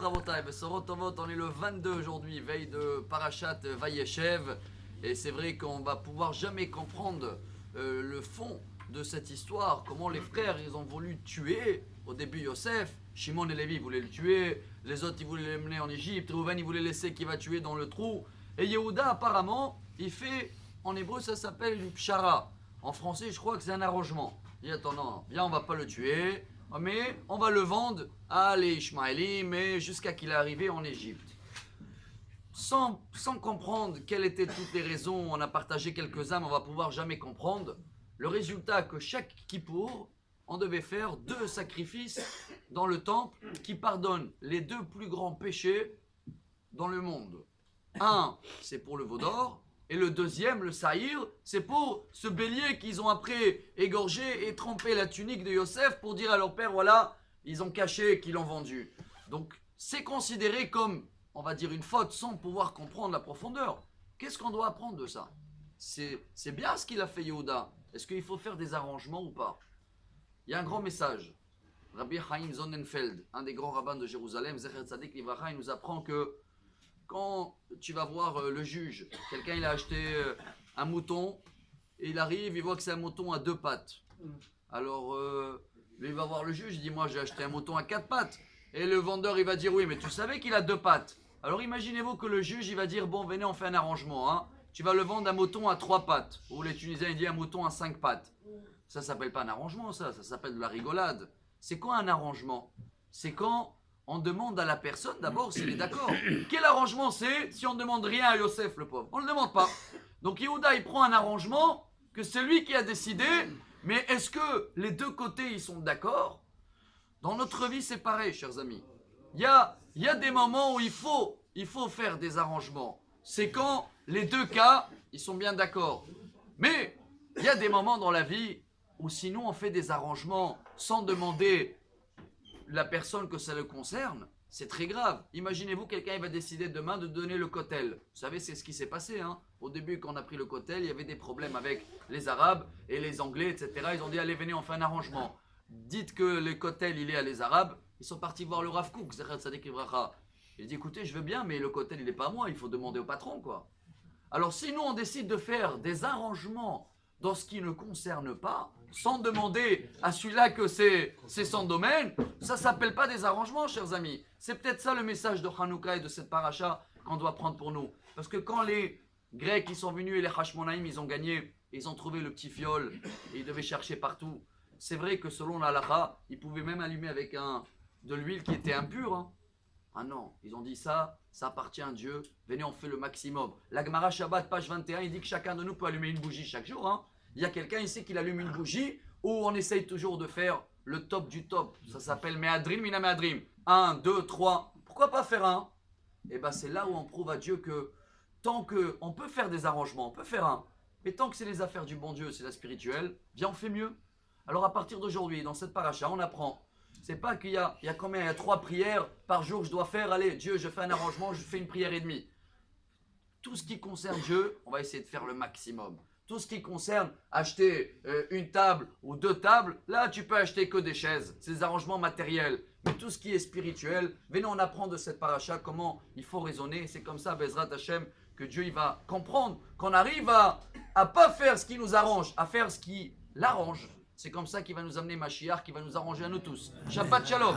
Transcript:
Rabotai, Besorot Tovot, on est le 22 aujourd'hui, veille de Parashat Vayeshev, et c'est vrai qu'on va pouvoir jamais comprendre le fond de cette histoire, comment les frères ils ont voulu tuer au début Yosef, Shimon et Lévi voulaient le tuer, les autres ils voulaient l'emmener en Égypte, Reuven il voulait laisser qui va tuer dans le trou, et Yehuda apparemment il fait, en hébreu ça s'appelle une pshara, en français je crois que c'est un arrangement. Il dit attends non, bien on va pas le tuer, mais on va le vendre à les Ishmaélim, mais jusqu'à qu'il est arrivé en Égypte. Sans comprendre quelles étaient toutes les raisons, on a partagé quelques âmes, on va pouvoir jamais comprendre. Le résultat que chaque Kippour, on devait faire 2 sacrifices dans le temple qui pardonnent les 2 plus grands péchés dans le monde. Un, c'est pour le veau d'or, et le deuxième, le saïr, c'est pour ce bélier qu'ils ont après égorgé et trempé la tunique de Yosef pour dire à leur père, voilà, ils ont caché qu'ils l'ont vendu. Donc, c'est considéré comme, on va dire, une faute sans pouvoir comprendre la profondeur. Qu'est-ce qu'on doit apprendre de ça ? C'est bien ce qu'il a fait Yehuda. Est-ce qu'il faut faire des arrangements ou pas ? Il y a un grand message. Rabbi Chaim Sonnenfeld, un des grands rabbins de Jérusalem, Zecher Tzadik Livracha, il nous apprend que quand tu vas voir le juge, quelqu'un il a acheté un mouton, et il arrive, il voit que c'est un mouton à 2 pattes. Alors, lui il va voir le juge, il dit moi j'ai acheté un mouton à 4 pattes. Et le vendeur il va dire oui mais tu savais qu'il a 2 pattes. Alors imaginez-vous que le juge il va dire bon venez on fait un arrangement, hein. Tu vas le vendre un mouton à 3 pattes. Ou les Tunisiens ils disent un mouton à 5 pattes. Ça s'appelle pas un arrangement ça s'appelle de la rigolade. C'est quoi un arrangement ? C'est quand on demande à la personne d'abord s'il est d'accord. Quel arrangement c'est si on ne demande rien à Yosef le pauvre ? On ne le demande pas. Donc Yehuda il prend un arrangement que c'est lui qui a décidé, mais est-ce que les 2 côtés ils sont d'accord ? Dans notre vie c'est pareil chers amis. Il y a des moments où il faut faire des arrangements. C'est quand les 2 cas ils sont bien d'accord. Mais il y a des moments dans la vie où sinon on fait des arrangements sans demander la personne que ça le concerne, c'est très grave. Imaginez-vous, quelqu'un il va décider demain de donner le kotel. Vous savez, c'est ce qui s'est passé. Hein. Au début, quand on a pris le kotel, il y avait des problèmes avec les Arabes et les Anglais, etc. Ils ont dit, allez, venez, on fait un arrangement. Dites que le kotel, il est à les Arabes. Ils sont partis voir le Rav Kook, Zecher Tzadik Livracha. Il dit, écoutez, je veux bien, mais le kotel, il n'est pas à moi. Il faut demander au patron, quoi. Alors, si nous, on décide de faire des arrangements dans ce qui ne concerne pas, sans demander à celui-là que c'est son domaine, ça ne s'appelle pas des arrangements, chers amis. C'est peut-être ça le message de Hanouka et de cette paracha qu'on doit prendre pour nous. Parce que quand les Grecs ils sont venus et les Hashmonaïm ils ont gagné, ils ont trouvé le petit fiole et ils devaient chercher partout. C'est vrai que selon la halakha, ils pouvaient même allumer avec de l'huile qui était impure. Hein. Ah non, ils ont dit ça appartient à Dieu, venez on fait le maximum. La Gemara Shabbat, page 21, il dit que chacun de nous peut allumer une bougie chaque jour. Hein. Il y a quelqu'un ici qui allume une bougie où on essaye toujours de faire le top du top. Ça s'appelle Me'adrim, Mina Me'adrim. 1, 2, 3. Pourquoi pas faire un ? Et bien c'est là où on prouve à Dieu que tant qu'on peut faire des arrangements, on peut faire un. Mais tant que c'est les affaires du bon Dieu, c'est la spirituelle, bien on fait mieux. Alors à partir d'aujourd'hui, dans cette paracha, on apprend. C'est pas qu'il y a combien ? Il y a 3 prières par jour que je dois faire. Allez, Dieu, je fais un arrangement, je fais une prière et demie. Tout ce qui concerne Dieu, on va essayer de faire le maximum. Tout ce qui concerne acheter une table ou 2 tables, là tu peux acheter que des chaises, c'est des arrangements matériels. Mais tout ce qui est spirituel, venez on apprend de cette paracha comment il faut raisonner. C'est comme ça, Bezrat Hashem, que Dieu il va comprendre qu'on arrive à pas faire ce qui nous arrange, à faire ce qui l'arrange. C'est comme ça qu'il va nous amener Mashiach, qui va nous arranger à nous tous. Shabbat Shalom.